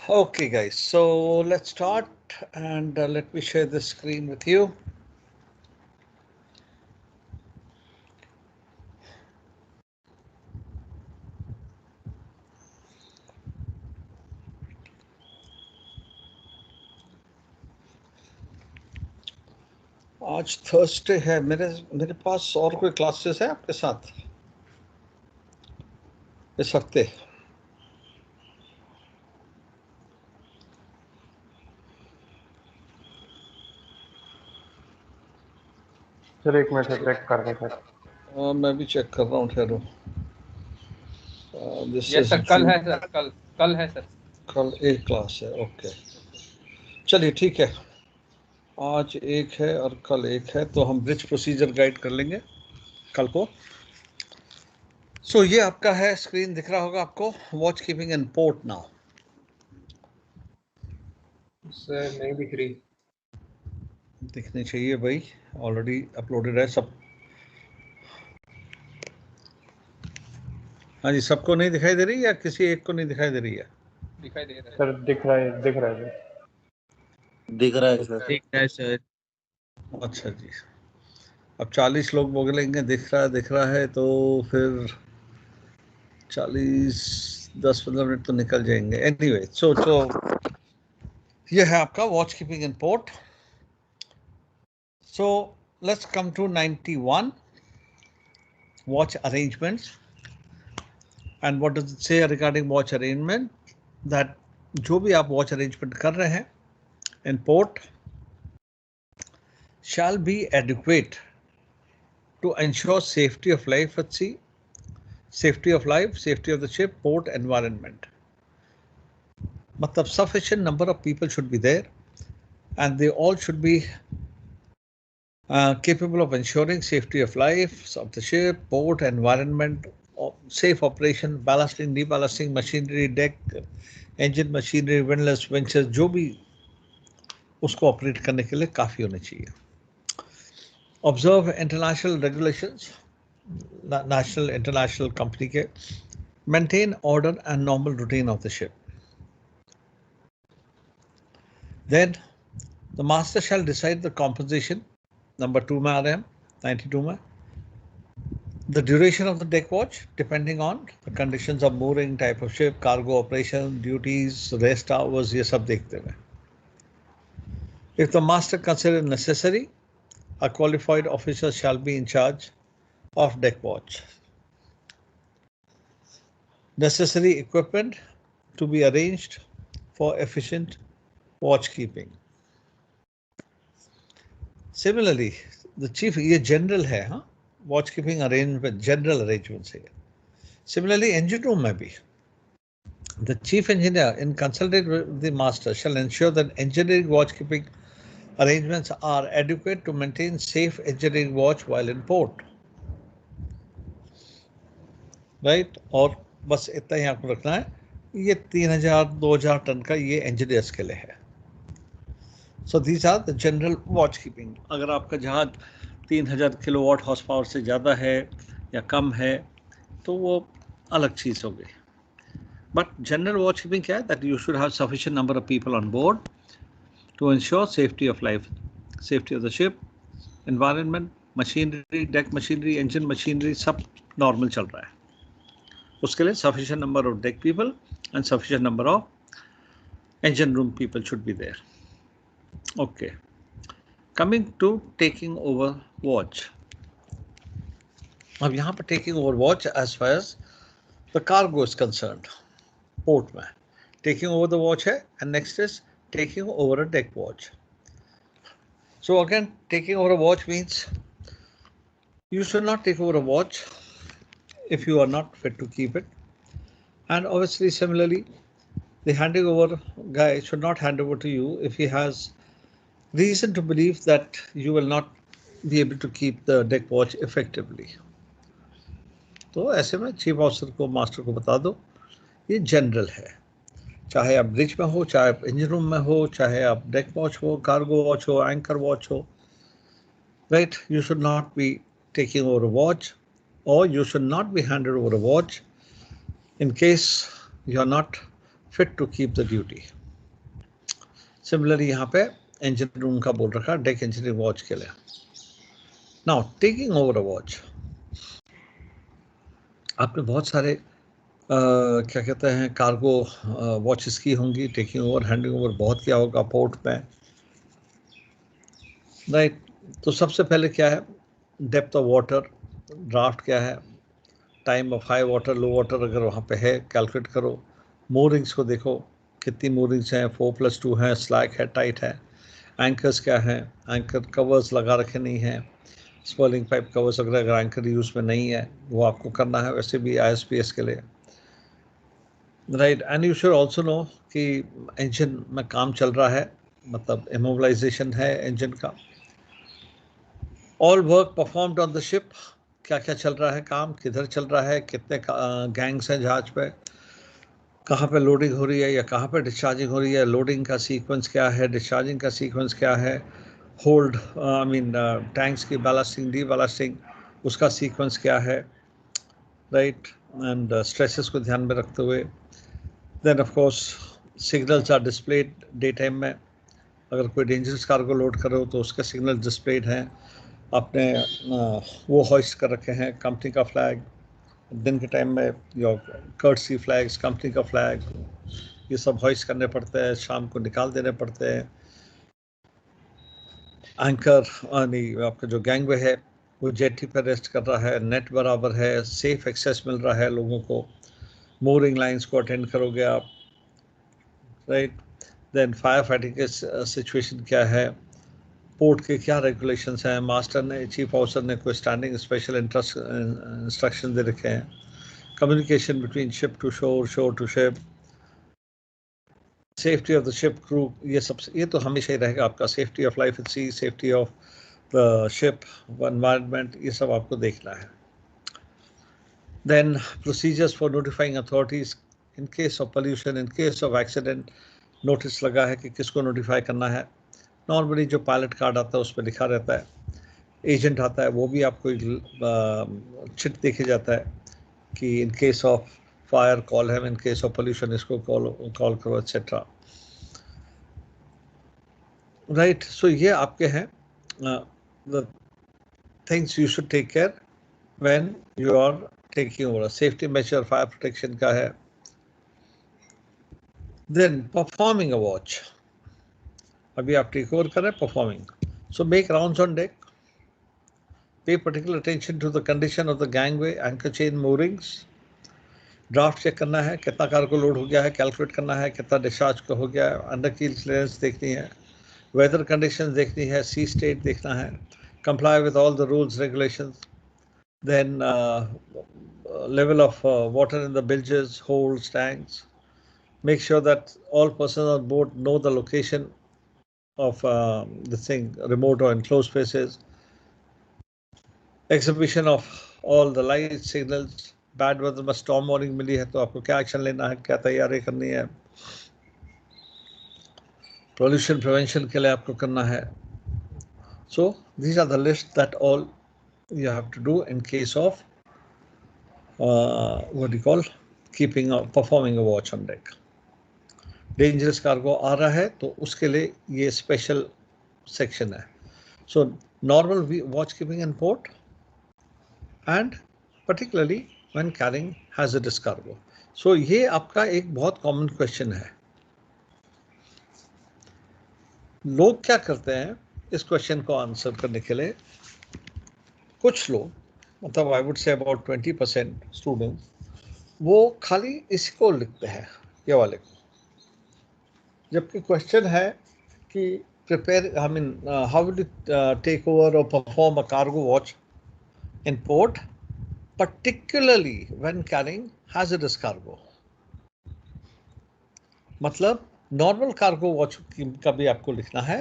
Okay, guys, so let's start and let me share the screen with you. आज Thursday है, मेरे पास और कोई क्लासेस है आपके साथ इस हफ्ते? सर एक मिनट से चेक कर रहे सर। मैं भी चेक कर रहा हूँ, ठहरो। यस सर, कल है सर, कल है सर। कल एक क्लास है, ओके। चलिए ठीक है, आज एक है और कल एक है, तो हम ब्रिज प्रोसीजर गाइड कर लेंगे कल को। सो ये आपका है, स्क्रीन दिख रहा होगा आपको, watch keeping in port now. Sir नहीं दिख रही। दिखनी चाहिए भाई, ऑलरेडी अपलोडेड है सब। हाँ जी, सबको नहीं दिखाई दे रही या किसी एक को नहीं दिखाई दे रही है? दिखाई दे रहा है सर, दिख रहा है सर। दिख रहा है सर। दिख रहा है सर। अच्छा जी, अब 40 लोग बोलेंगे दिख रहा है, तो फिर 40 10-15 मिनट तो निकल जाएंगे। एनीवे, सो ये है आपका watch keeping in port. So let's come to 91, watch arrangements. And what does it say regarding watch arrangement? That जो भी आप वॉच अरेंजमेंट कर रहे हैं in port shall be adequate to ensure safety of life at sea, safety of life, safety of the ship, port environment. मतलब sufficient number of people should be there and they all should be capable of ensuring safety of life of the ship, port, environment, safe operation, ballasting, deballasting, machinery, deck, engine machinery, windlass, winches, जो भी उसको operate करने के लिए काफ़ी होने चाहिए. Observe international regulations, national, international company के. Maintain order and normal routine of the ship. Then the master shall decide the composition. Number 2 में आ रहे हैं, 92 में. The duration of the deck watch depending on the conditions of mooring, type of ship, cargo operation, duties, rest hours, ये सब देखते हुए. If the master considers necessary, a qualified officer shall be in charge of deck watch. Necessary equipment to be arranged for efficient watch keeping. Similarly, the chief, ये general है, हाँ, watch keeping arrangement, general arrangements है. Similarly, engine room में भी, the chief engineer in consultation with the master shall ensure that engineering watch keeping arrangements are adequate to maintain safe engineering watch while in port. Right? और बस इतना ही आपको रखना है, ये 3000-2000 टन का ये engineers के लिए है. So these are the general watch keeping. अगर आपका जहाज 3000 किलोवाट हॉर्स पावर से ज़्यादा है या कम है तो वो अलग चीज़ हो गई. But general watch keeping क्या है? That you should have sufficient number of people on board to ensure safety of life, safety of the ship, environment, machinery, deck machinery, engine machinery, सब normal चल रहा है. उसके लिए sufficient number of deck people and sufficient number of engine room people should be there. Okay. Coming to taking over watch. अब यहाँ पर taking over watch as far as the cargo is concerned, port में taking over the watch है, and next is taking over a deck watch. So again, taking over a watch means you should not take over a watch if you are not fit to keep it, and obviously similarly the handing over guy should not hand over to you if he has reason to believe that you will not be able to keep the deck watch effectively. तो ऐसे में chief officer को, master को बता दो. ये general है, चाहे आप ब्रिज में हो, चाहे आप इंजन रूम में हो, चाहे आप डेक वॉच हो, कार्गो वॉच हो, एंकर वॉच हो. Right? You should not be taking over a watch or you should not be handed over a watch in case you are not fit to keep the duty. Similarly यहाँ पे engine room का बोल रखा deck engineering watch के लिए. Now taking over a watch. आपने बहुत सारे क्या कहते हैं कार्गो वॉचेस की होंगी. टेकिंग ओवर, हैंडिंग ओवर बहुत किया होगा पोर्ट में, राइट. तो सबसे पहले क्या है, डेप्थ ऑफ वाटर, ड्राफ्ट क्या है, time of high water, low water अगर वहाँ पे है कैलकुलेट करो. मोरिंग्स को देखो कितनी मोरिंग्स हैं, 4+2 हैं, स्लैक है, टाइट है. एंकर्स क्या है, एंकर कवर्स लगा रखे नहीं हैं, स्पर्लिंग पाइप कवर्स अगर एंकर यूज़ में नहीं है वो आपको करना है. वैसे भी ISPS के लिए, right. And you should also know कि इंजन में काम चल रहा है, मतलब इमोबिलाइजेशन है इंजन का. All work performed on the ship, क्या क्या चल रहा है काम, किधर चल रहा है, कितने गैंग्स हैं जहाज पे, कहाँ पे लोडिंग हो रही है या कहाँ पे डिस्चार्जिंग हो रही है, लोडिंग का सीक्वेंस क्या है, डिस्चार्जिंग का सीक्वेंस क्या है, होल्ड आई मीन टैंक्स की बैलास्टिंग डी बैलास्टिंग उसका सीक्वेंस क्या है, राइट. एंड स्ट्रेसेस को ध्यान में रखते हुए then of course signals are displayed day time में. अगर कोई डेंजरस कार्गो लोड कर रहे हो तो उसके सिग्नल डिस्प्लेड हैं. आपने वो हॉइस्ट कर रखे हैं, कंपनी का फ्लैग. दिन के टाइम में योर कर्टसी फ्लैग्स, कंपनी का फ्लैग, ये सब हॉइस्ट करने पड़ते हैं, शाम को निकाल देने पड़ते हैं. एंकर नहीं, आपका जो गैंगवे है वो जेटी पर रेस्ट कर रहा है, नेट बराबर है, सेफ एक्सेस मिल रहा है लोगों को. मोरिंग लाइंस को अटेंड करोगे आप, राइट. देन फायर फाइटिंग के सिचुएशन क्या है, पोर्ट के क्या रेगुलेशंस हैं, मास्टर ने, चीफ ऑफिसर ने कोई स्टैंडिंग स्पेशल इंस्ट्रक्शन दे रखे हैं. Communication between ship to shore, shore to ship, safety of the ship crew, ये सब, ये तो हमेशा ही रहेगा आपका. Safety of life at sea, safety of the ship, environment, ये सब आपको देखना है. Then procedures for notifying authorities in case of pollution, in case of accident. Notice लगा है कि किसको नोटिफाई करना है. नॉर्मली जो पायलट कार्ड आता है उस पर लिखा रहता है. एजेंट आता है, वो भी आपको चिट देखे जाता है कि in case of fire call है, इन केस ऑफ पोल्यूशन इसको कॉल करो, एक्सेट्रा, राइट. सो ये आपके हैं the things you should take care when you are taking over. Safety measure, fire protection का है. देन परफॉर्मिंग अ वॉच, अभी आप टेक ओवर कर रहे हैं, performing. So make rounds on deck, pay particular attention to the condition of the gangway, anchor chain, moorings. Draft check करना है, कितना कार्गो लोड हो गया है, कैलकुलेट करना है, कितना डिस्चार्ज का हो गया है, अंडर कील क्लियरेंस देखनी है, वेदर कंडीशंस देखनी है, सी स्टेट देखना है, comply with all the rules regulations. Then level of water in the bilges, holds, tanks. Make sure that all person on board know the location of the thing, remote or enclosed spaces. Exhibition of all the light signals. Bad weather में storm warning मिली है तो आपको क्या action लेना है, क्या तैयारी करनी है. Pollution prevention के लिए आपको करना है. So these are the list that all you have to do in case of what do you call, performing a watch on deck. Dangerous cargo आ रहा है तो उसके लिए ये स्पेशल सेक्शन है. So normal watch keeping in port and particularly when carrying hazardous cargo. So ये आपका एक बहुत कॉमन क्वेश्चन है. लोग क्या करते हैं इस क्वेश्चन को आंसर करने के लिए, कुछ लोग, मतलब I would say about 20% students, वो खाली इसको लिखते हैं, ये वाले को. जबकि क्वेश्चन है कि prepare, I mean how will you take over और perform a cargo watch in port, particularly when carrying hazardous cargo. मतलब नॉर्मल कार्गो वॉच का भी आपको लिखना है,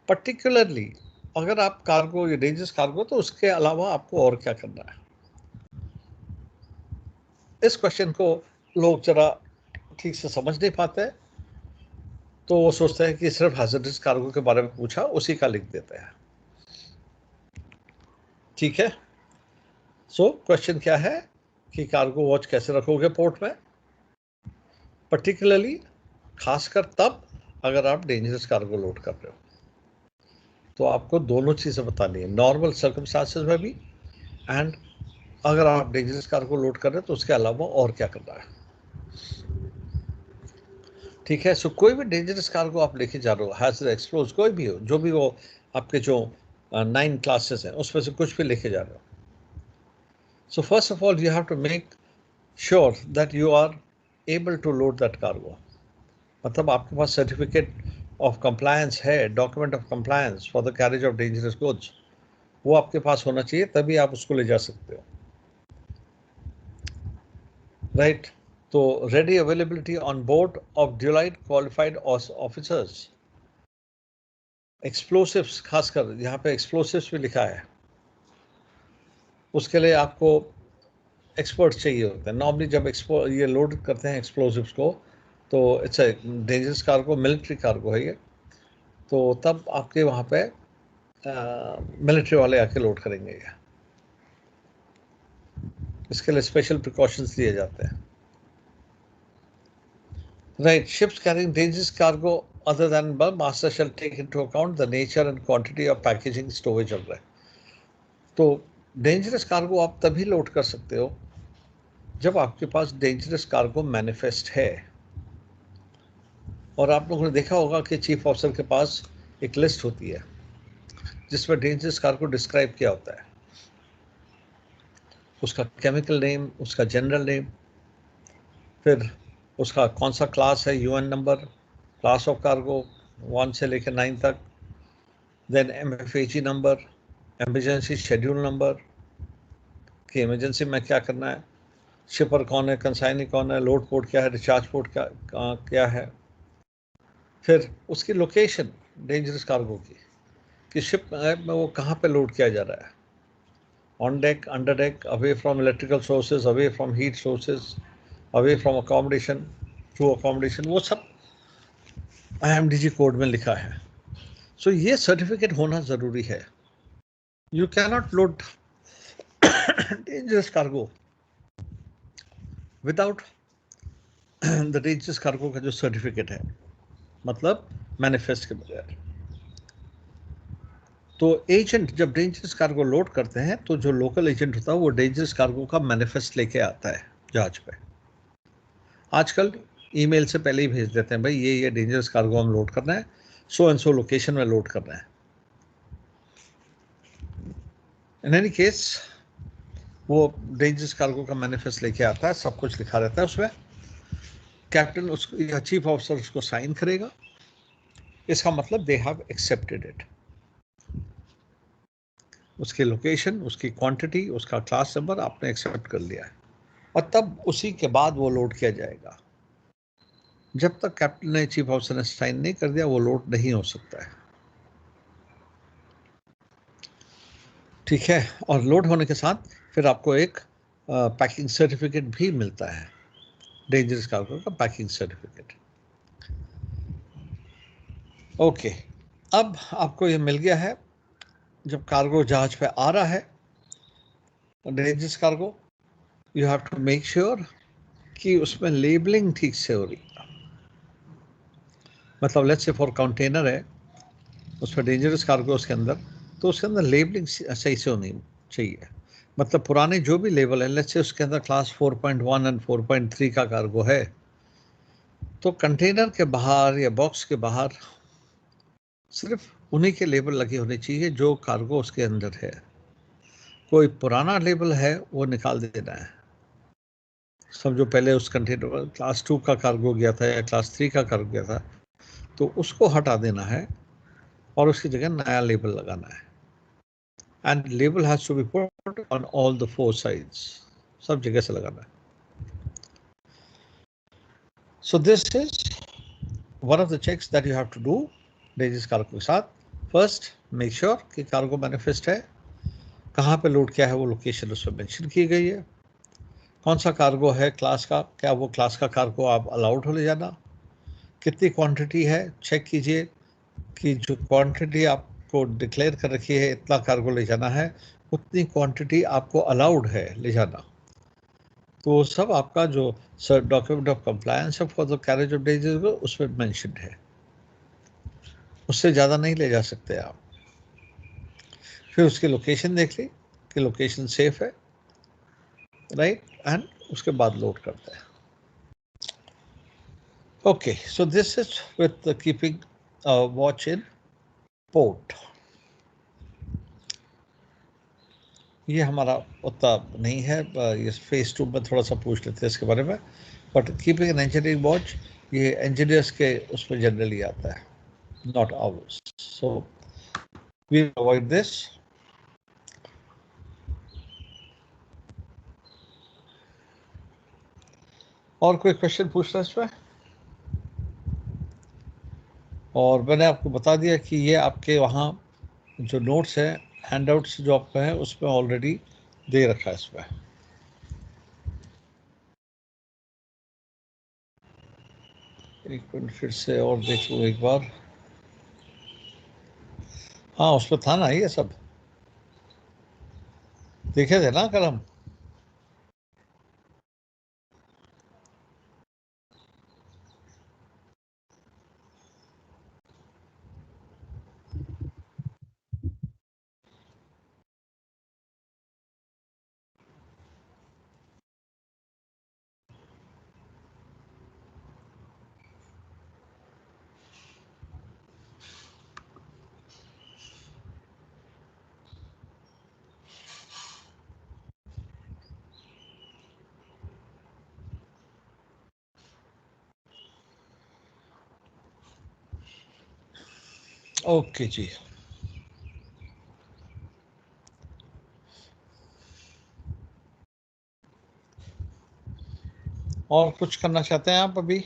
पर्टिकुलरली अगर आप कार्गो या डेंजरस कार्गो तो उसके अलावा आपको और क्या करना है. इस क्वेश्चन को लोग जरा ठीक से समझ नहीं पाते, तो वो सोचते हैं कि सिर्फ हैजर्डस कार्गो के बारे में पूछा, उसी का लिख देते हैं. ठीक है. सो क्वेश्चन क्या है कि कार्गो वॉच कैसे रखोगे पोर्ट में, पर्टिकुलरली खासकर तब अगर आप डेंजरस कार्गो लोड कर रहे हो। तो आपको दोनों चीज़ें बतानी है, नॉर्मल सर्कमस्टांसेस में भी एंड अगर आप डेंजरस कार्गो लोड कर रहे हैं तो उसके अलावा और क्या करना है। ठीक है, सो कोई भी डेंजरस कार्गो आप लेके जा रहे हो, हैज़र्ड एक्सप्लोज कोई भी हो, जो भी वो आपके जो 9 क्लासेस हैं उसमें से कुछ भी लेके जा रहे हो, so first of all you have to make sure that you are able to load that cargo. मतलब आपके पास सर्टिफिकेट ऑफ कंप्लायंस है, document of compliance for the carriage of dangerous goods, वो आपके पास होना चाहिए, तभी आप उसको ले जा सकते हो, राइट। तो ready availability on board of duly qualified officers. Explosives, खासकर यहाँ पे एक्सप्लोसिव्स भी लिखा है, उसके लिए आपको एक्सपर्ट्स चाहिए होते हैं। नॉर्मली जब ये लोड करते हैं एक्सप्लोसिव्स को तो it's a dangerous cargo, military cargo है ये, तो तब आपके वहाँ पे मिलिट्री वाले आके लोड करेंगे ये, इसके लिए स्पेशल प्रिकॉशंस लिए जाते हैं, right. Ships carrying dangerous cargo other than bulk master shall take into account the nature and quantity of packaging storage of रहा है। तो डेंजरस कार्गो आप तभी लोड कर सकते हो जब आपके पास डेंजरस कार्गो मैनिफेस्ट है। और आप लोगों ने देखा होगा कि चीफ ऑफिसर के पास एक लिस्ट होती है जिसमें डेंजरस कार्गो डिस्क्राइब किया होता है, उसका केमिकल नेम, उसका जनरल नेम, फिर उसका कौन सा क्लास है, UN number, class of cargo 1 से लेकर 9 तक, then MFAG number, emergency schedule number कि इमरजेंसी में क्या करना है, शिपर कौन है, कंसाइनी कौन है, लोड पोर्ट क्या है, रिचार्ज पोर्ट क्या है, फिर उसकी लोकेशन डेंजरस कार्गो की कि शिप में वो कहाँ पे लोड किया जा रहा है, on deck, under deck, away from electrical sources, away from heat sources, away from accommodation, through accommodation, वो सब IMDG कोड में लिखा है। सो ये सर्टिफिकेट होना ज़रूरी है। You cannot load dangerous cargo without the dangerous cargo का जो सर्टिफिकेट है, मतलब मैनिफेस्ट के बगैर। तो एजेंट जब डेंजरस कार्गो लोड करते हैं तो जो लोकल एजेंट होता है वो डेंजरस कार्गो का मैनिफेस्ट लेके आता है जहाज पे। आजकल ईमेल से पहले ही भेज देते हैं, भाई ये डेंजरस कार्गो हम लोड करना है, सो एंड सो लोकेशन में लोड करना है। इन एनी केस वो डेंजरस कार्गो का मैनिफेस्ट लेके आता है, सब कुछ लिखा रहता है उसमें, कैप्टन उसको या चीफ ऑफिसर उसको साइन करेगा, इसका मतलब दे हैव एक्सेप्टेड इट। उसकी लोकेशन, उसकी क्वांटिटी, उसका क्लास नंबर आपने एक्सेप्ट कर लिया है, और तब उसी के बाद वो लोड किया जाएगा। जब तक कैप्टन ने, चीफ ऑफिसर ने साइन नहीं कर दिया वो लोड नहीं हो सकता है, ठीक है। और लोड होने के साथ फिर आपको एक पैकिंग सर्टिफिकेट भी मिलता है, डेंजरस कार्गो का पैकिंग सर्टिफिकेट। ओके, अब आपको ये मिल गया है, जब कार्गो जहाज पे आ रहा है dangerous cargo, you have to make sure कि उसमें लेबलिंग ठीक से हो रही है। मतलब लेट्स से फॉर कंटेनर है, उसमें डेंजरस कार्गो उसके अंदर, तो उसके अंदर लेबलिंग सही से होनी चाहिए। मतलब पुराने जो भी लेबल है, लेट्स से उसके अंदर क्लास 4.1 एंड 4.3 का कार्गो है, तो कंटेनर के बाहर या बॉक्स के बाहर सिर्फ उन्हीं के लेबल लगे होने चाहिए जो कार्गो उसके अंदर है। कोई पुराना लेबल है वो निकाल देना है। समझो पहले उस कंटेनर क्लास 2 का कार्गो गया था या क्लास 3 का कार्गो गया था, तो उसको हटा देना है और उसकी जगह नया लेबल लगाना है। And label has to be put on all the 4 sides, सब जगह से लगाना है। So this is one of the checks that you have to do dangerous cargo के साथ। फर्स्ट, मेक श्योर कि कार्गो मैनिफेस्ट है, कहाँ पे लोड किया है वो लोकेशन उसमें मेंशन की गई है, कौन सा कार्गो है, क्लास का, क्या वो क्लास का कार्गो आप अलाउड हो ले जाना, कितनी क्वांटिटी है, चेक कीजिए कि जो क्वांटिटी आपको डिक्लेयर कर रखी है इतना कार्गो ले जाना है, उतनी क्वांटिटी आपको अलाउड है ले जाना। तो वो सब आपका जो डॉक्यूमेंट ऑफ कंप्लायंस है for the carriage of dangerous goods उसमें मेंशन्ड है, उससे ज़्यादा नहीं ले जा सकते आप। फिर उसकी लोकेशन देख ली कि लोकेशन सेफ है, राइट, एंड उसके बाद लोड करते हैं। Okay, so this is with keeping watch in port. ये हमारा उतना नहीं है, ये फेज 2 में थोड़ा सा पूछ लेते हैं इसके बारे में, but keeping an engineering watch ये इंजीनियर्स के उसमें जनरली आता है, not hours, so we avoid this. और कोई क्वेश्चन पूछना है इसमें? और मैंने आपको बता दिया कि ये आपके वहाँ जो नोट्स हैं, हैंडआउट्स जो आपका है उसमें ऑलरेडी दे रखा है इसमें। एक मिनट फिर से और देख लो एक बार। हाँ, उसमें था ना ये सब, देखे थे ना कल हम। ओके जी, और कुछ करना चाहते हैं आप अभी?